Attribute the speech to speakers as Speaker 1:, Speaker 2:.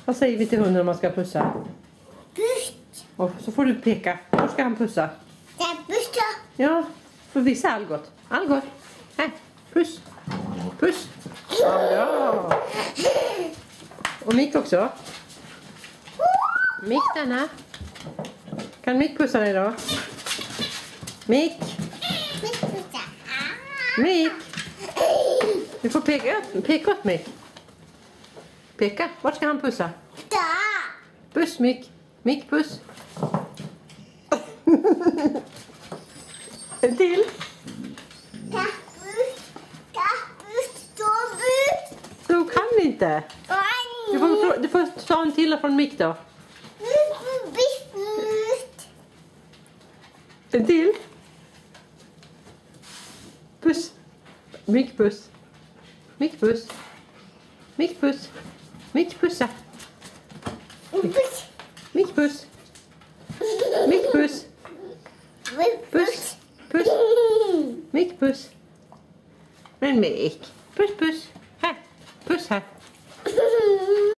Speaker 1: Vad säger vi till hunden om man ska pussa?
Speaker 2: Puss.
Speaker 1: Och så får du peka. Var ska han pussa?
Speaker 2: Pussa.
Speaker 1: Ja, får visa Algot. Algot. Här, puss. Puss. Ja, bra. Och Mick också. Mick, denna. Kan Mick pussa dig då? Mick. Mick. Du får peka åt Mick. Peka. Vart ska han pussa? Puss, Mick. Mick, puss. En till. Du kan inte. Du får ta en till från Mick då. En till. Puss. Mick, puss. Mick, puss. Mick, puss. Mick, pussa. Mick, puss. Mick, puss. Puss. Puss. Mick, puss. Men Mick. Puss, puss. Här. Puss här.